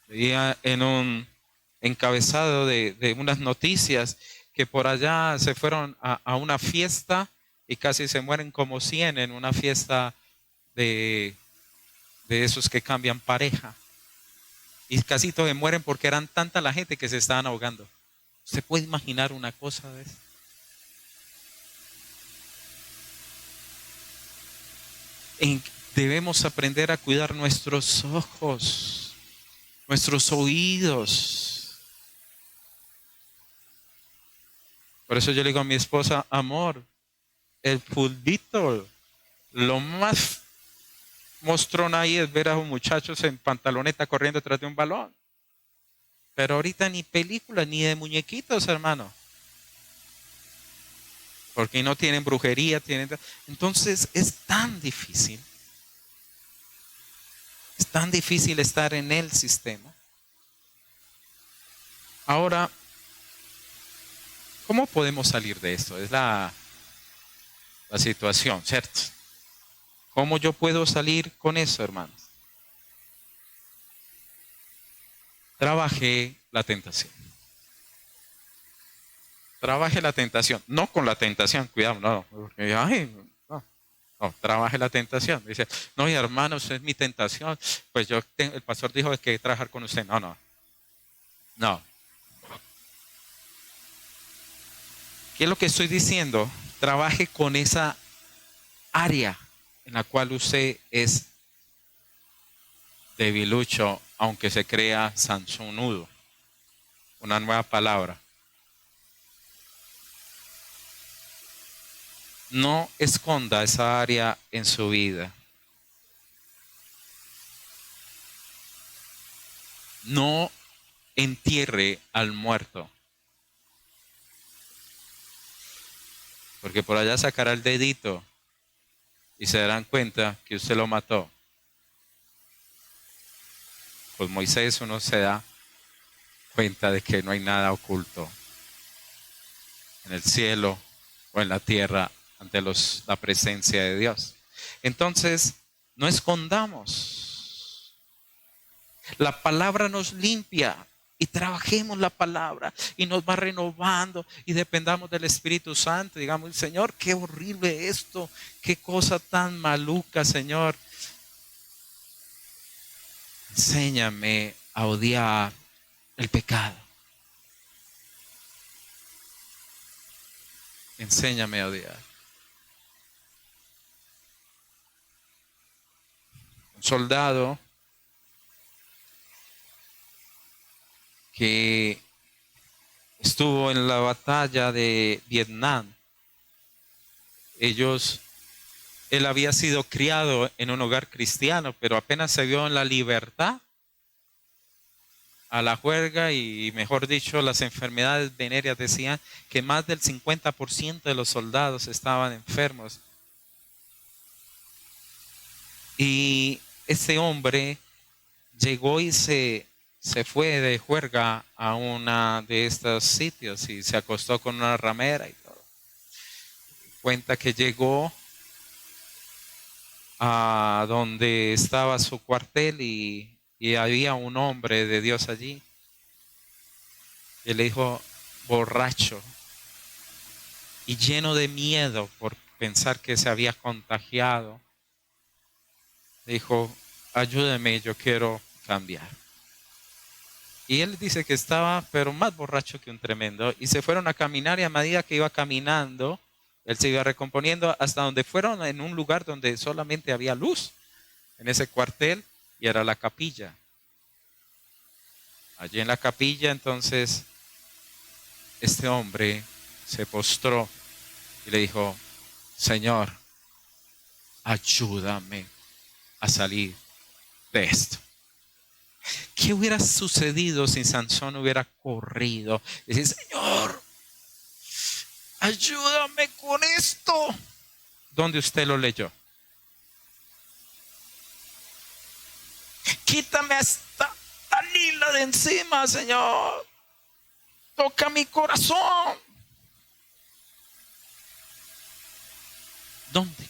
Veía en un encabezado de unas noticias que por allá se fueron a una fiesta y casi se mueren como 100 en una fiesta de esos que cambian pareja. Y casi todos mueren porque eran tanta la gente que se estaban ahogando. ¿Usted puede imaginar una cosa de eso? Debemos aprender a cuidar nuestros ojos, nuestros oídos. Por eso yo le digo a mi esposa, amor, el fulbito, lo más mostrón ahí es ver a los muchachos en pantaloneta corriendo detrás de un balón. Pero ahorita ni películas, ni de muñequitos, hermano. Porque no tienen brujería, Entonces es tan difícil. Es tan difícil estar en el sistema. Ahora, ¿cómo podemos salir de esto? Es la situación, ¿cierto? ¿Cómo yo puedo salir con eso, hermanos? Trabajé la tentación. Trabaje la tentación, no con la tentación, cuidado, no, porque, no, trabaje la tentación. Dice, no, mi hermano, usted es mi tentación, pues el pastor dijo que trabajar con usted. No. ¿Qué es lo que estoy diciendo? Trabaje con esa área en la cual usted es debilucho, aunque se crea sanzonudo. Una nueva palabra. No esconda esa área en su vida. No entierre al muerto. Porque por allá sacará el dedito y se darán cuenta que usted lo mató. Pues Moisés uno se da cuenta de que no hay nada oculto en el cielo o en la tierra ante la presencia de Dios. Entonces, no escondamos. La palabra nos limpia y trabajemos la palabra y nos va renovando y dependamos del Espíritu Santo. Digamos, Señor, qué horrible esto, qué cosa tan maluca, Señor. Enséñame a odiar el pecado. Enséñame a odiar. Un soldado que estuvo en la batalla de Vietnam. Él había sido criado en un hogar cristiano, pero apenas se vio en la libertad, a la juerga y, mejor dicho, las enfermedades venéreas decían que más del 50% de los soldados estaban enfermos. Y ese hombre llegó y se fue de juerga a uno de estos sitios y se acostó con una ramera y todo. Cuenta que llegó a donde estaba su cuartel y había un hombre de Dios allí. Y le dijo, borracho y lleno de miedo por pensar que se había contagiado, dijo, ayúdeme, yo quiero cambiar. Y él dice que estaba, pero más borracho que un tremendo. Y se fueron a caminar y a medida que iba caminando, él se iba recomponiendo hasta donde fueron en un lugar donde solamente había luz, en ese cuartel, y era la capilla. Allí en la capilla, entonces, este hombre se postró y le dijo, Señor, ayúdame a salir de esto. ¿Qué hubiera sucedido si Sansón hubiera corrido y decir, Señor, ayúdame con esto? ¿Dónde usted lo leyó? Quítame esta Dalila de encima, Señor. Toca mi corazón. ¿Dónde?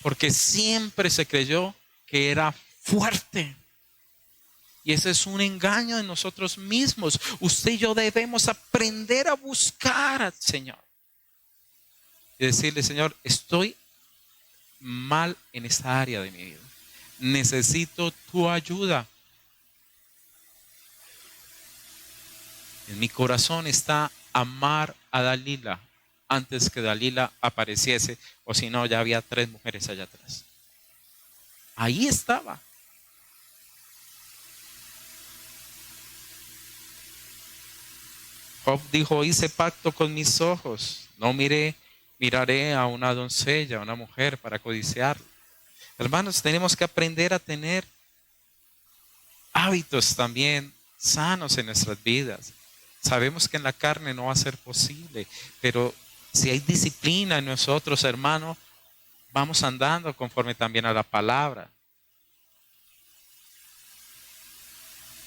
Porque siempre se creyó que era fuerte. Y ese es un engaño en nosotros mismos. Usted y yo debemos aprender a buscar al Señor. Y decirle, Señor, estoy mal en esta área de mi vida. Necesito tu ayuda. En mi corazón está amar a Dalila antes que Dalila apareciese, o si no, ya había 3 mujeres allá atrás. Ahí estaba. Job dijo, hice pacto con mis ojos, no miraré a una doncella, a una mujer para codiciarla. Hermanos, tenemos que aprender a tener hábitos también sanos en nuestras vidas. Sabemos que en la carne no va a ser posible, pero si hay disciplina en nosotros, hermanos, vamos andando conforme también a la palabra.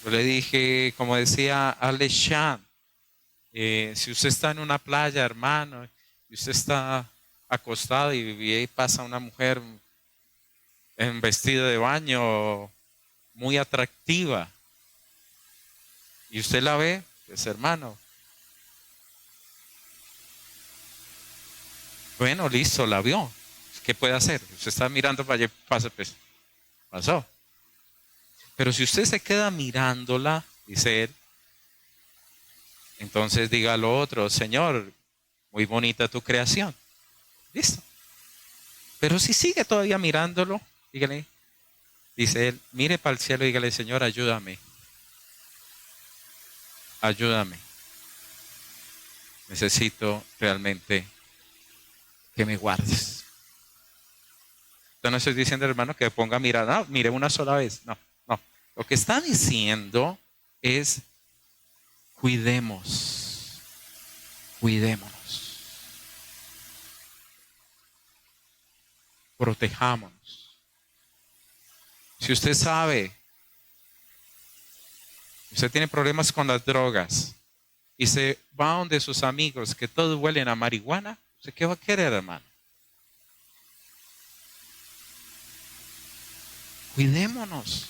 Yo le dije, como decía Alex Chan, si usted está en una playa, hermano, y usted está acostado y ahí pasa una mujer en vestido de baño muy atractiva y usted la ve, pues hermano, bueno, listo, la vio. ¿Qué puede hacer? Usted está mirando para allá, pasa, pues, pasó. Pero si usted se queda mirándola, dice él, entonces diga lo otro, Señor, muy bonita tu creación. Listo. Pero si sigue todavía mirándolo, dígale, dice él, mire para el cielo y dígale, Señor, ayúdame. Ayúdame. Necesito realmente que me guardes. Yo no estoy diciendo, hermano, que ponga a mirar, no, mire una sola vez. No, no. Lo que está diciendo es, cuidémonos. Protejámonos. Si usted sabe, usted tiene problemas con las drogas y se va donde sus amigos que todos huelen a marihuana, ¿usted qué va a querer, hermano? Cuidémonos.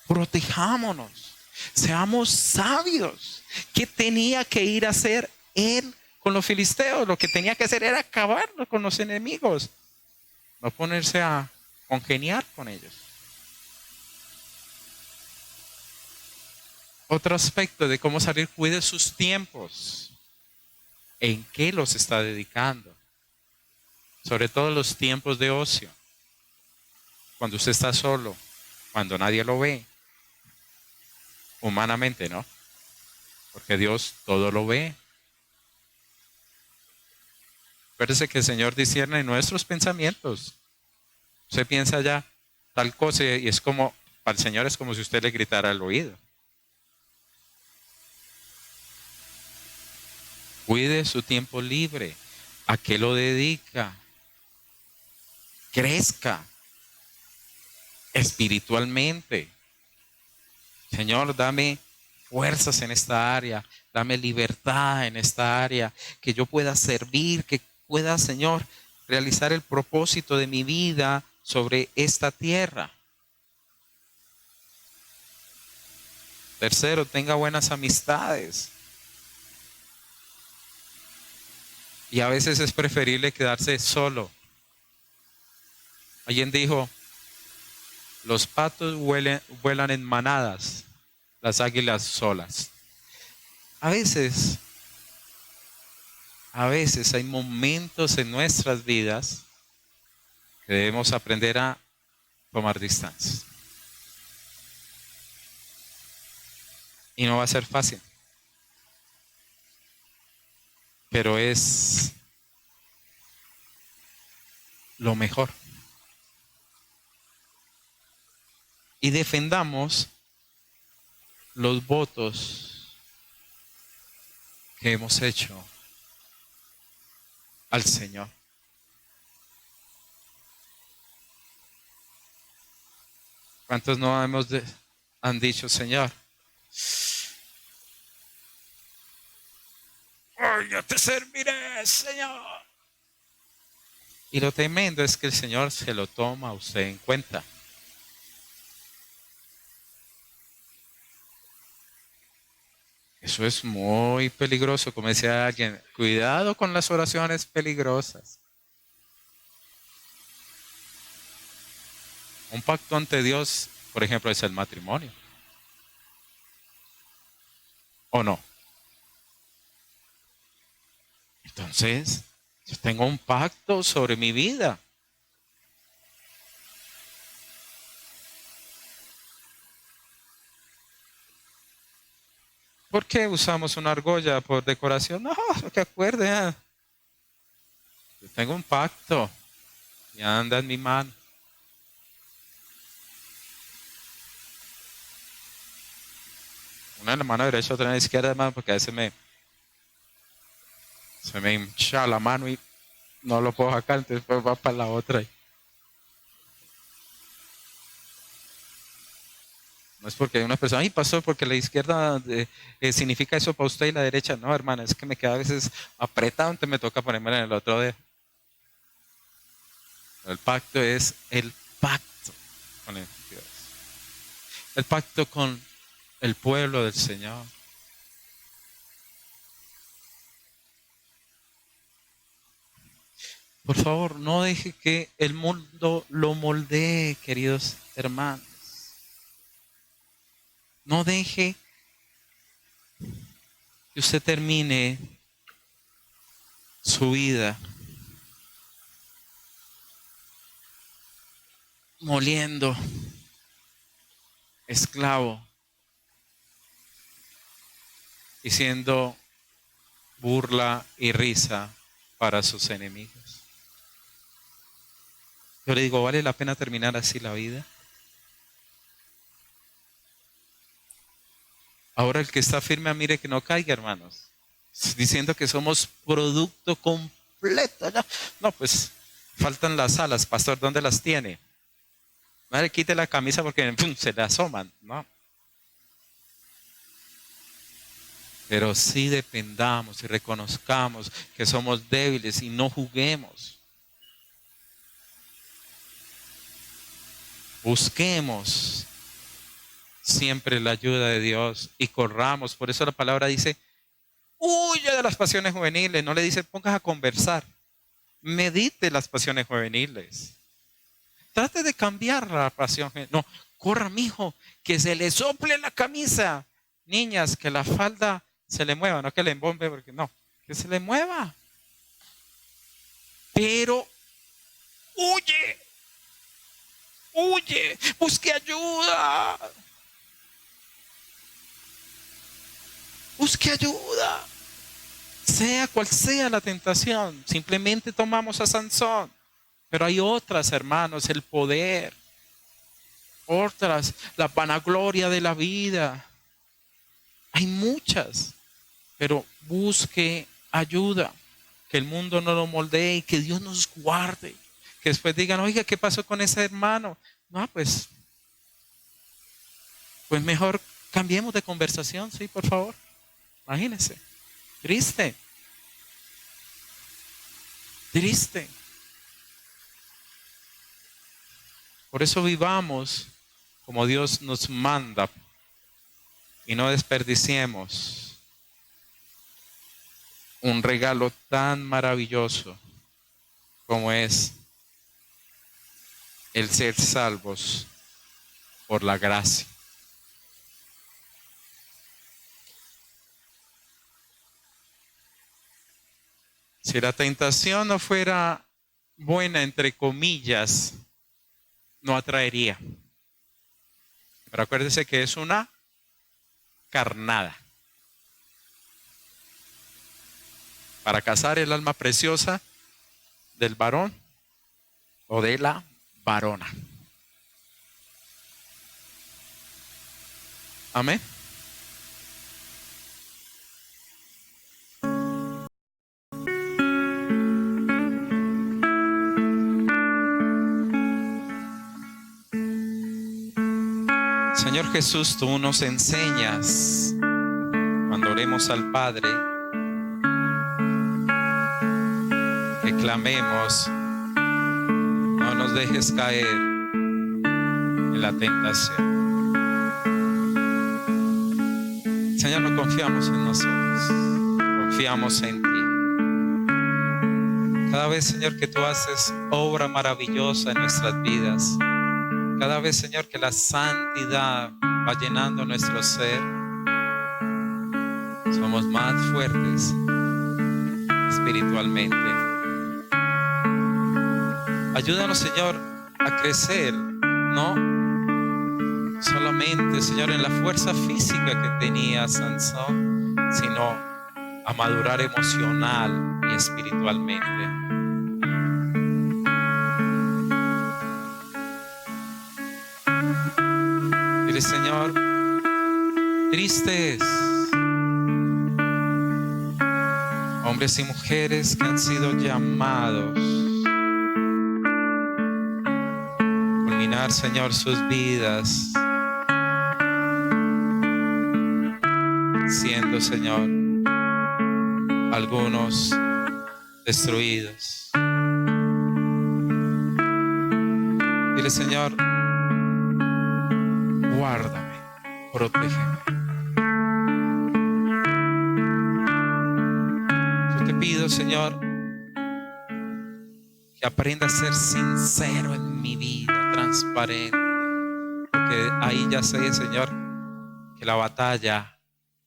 Protejámonos. Seamos sabios. ¿Qué tenía que ir a hacer él con los filisteos? Lo que tenía que hacer era acabar con los enemigos. No ponerse a congeniar con ellos. Otro aspecto de cómo salir, cuide sus tiempos. ¿En qué los está dedicando? Sobre todo los tiempos de ocio. Cuando usted está solo, cuando nadie lo ve. Humanamente, ¿no? Porque Dios todo lo ve. Acuérdese que el Señor discierne nuestros pensamientos. Usted piensa ya tal cosa y es como, para el Señor es como si usted le gritara al oído. Cuide su tiempo libre. ¿A qué lo dedica? Crezca espiritualmente. Señor, dame fuerzas en esta área, dame libertad en esta área, que yo pueda servir, que pueda, Señor, realizar el propósito de mi vida sobre esta tierra. Tercero, tenga buenas amistades. Y a veces es preferible quedarse solo. Alguien dijo, los patos vuelan en manadas, las águilas solas. A veces hay momentos en nuestras vidas que debemos aprender a tomar distancia. Y no va a ser fácil. Pero es lo mejor. Y defendamos los votos que hemos hecho al Señor. ¿Cuántos no han dicho, Señor? ¡Ay, yo te serviré, Señor! Y lo tremendo es que el Señor se lo toma a usted en cuenta. Eso es muy peligroso, como decía alguien, cuidado con las oraciones peligrosas. Un pacto ante Dios, por ejemplo, es el matrimonio. ¿O no? Entonces, yo tengo un pacto sobre mi vida. ¿Por qué usamos una argolla por decoración? No, que acuerde, yo tengo un pacto y anda en mi mano. Una en la mano derecha, otra en la izquierda, hermano, porque a veces se me hincha la mano y no lo puedo sacar, entonces pues va para la otra. No es porque hay una persona, ay, pasó porque la izquierda significa eso para usted y la derecha. No, hermano, es que me queda a veces apretado, entonces me toca ponerme en el otro dedo. El pacto es el pacto con el Dios. El pacto con el pueblo del Señor. Por favor, no deje que el mundo lo moldee, queridos hermanos. No deje que usted termine su vida moliendo, esclavo y siendo burla y risa para sus enemigos. Yo le digo, ¿vale la pena terminar así la vida? Ahora el que está firme, mire que no caiga, hermanos. Diciendo que somos producto completo. No, pues faltan las alas, pastor, ¿dónde las tiene? No le quite la camisa porque ¡pum!, se le asoman, ¿no? Pero sí dependamos y reconozcamos que somos débiles y no juguemos. Busquemos siempre la ayuda de Dios y corramos. Por eso la palabra dice, huye de las pasiones juveniles. No le dice, pongas a conversar. Medite las pasiones juveniles. Trate de cambiar la pasión. No, corra, mijo, que se le sople la camisa. Niñas, que la falda se le mueva, no que le embombe, porque no, que se le mueva. Pero huye, huye, busque ayuda. Busque ayuda. Sea cual sea la tentación, simplemente tomamos a Sansón. Pero hay otras, hermanos, el poder. Otras, la vanagloria de la vida. Hay muchas, pero busque ayuda. Que el mundo no lo moldee y que Dios nos guarde. Que después digan, oiga, ¿qué pasó con ese hermano? No, pues mejor cambiemos de conversación, sí, por favor. Imagínense. Triste. Triste. Por eso vivamos como Dios nos manda y no desperdiciemos un regalo tan maravilloso como es el ser salvos por la gracia. Si la tentación no fuera buena, entre comillas, no atraería. Pero acuérdese que es una carnada. Para cazar el alma preciosa del varón o de la varona. Amén. Señor Jesús, tú nos enseñas cuando oremos al Padre que clamemos, no nos dejes caer en la tentación. Señor, no confiamos en nosotros, confiamos en ti. Cada vez, Señor, que tú haces obra maravillosa en nuestras vidas, cada vez, Señor, que la santidad va llenando nuestro ser, somos más fuertes espiritualmente. Ayúdanos, Señor, a crecer, no solamente, Señor, en la fuerza física que tenía Sansón, sino a madurar emocional y espiritualmente. Dile, Señor, tristes hombres y mujeres que han sido llamados a culminar, Señor, sus vidas siendo, Señor, algunos destruidos. Dile, Señor, guárdame, protégeme. Yo te pido, Señor, que aprenda a ser sincero en mi vida, transparente, porque ahí ya sé, Señor, que la batalla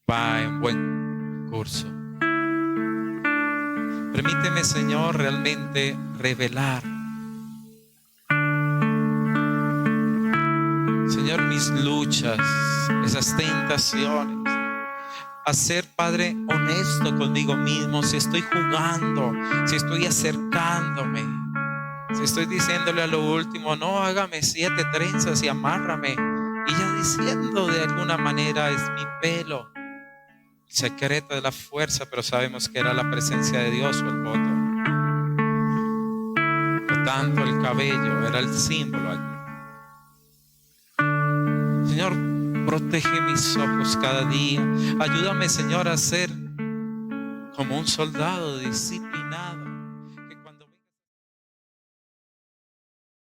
va en buen curso. Permíteme, Señor, realmente revelar, Señor, mis luchas, esas tentaciones. A ser, Padre, honesto conmigo mismo. Si estoy jugando, si estoy acercándome, si estoy diciéndole a lo último, no, hágame 7 trenzas y amárrame. Y ya diciendo de alguna manera, es mi pelo, el secreto de la fuerza, pero sabemos que era la presencia de Dios o el voto. Por tanto, el cabello era el símbolo allí. Señor, protege mis ojos cada día. Ayúdame, Señor, a ser como un soldado disciplinado.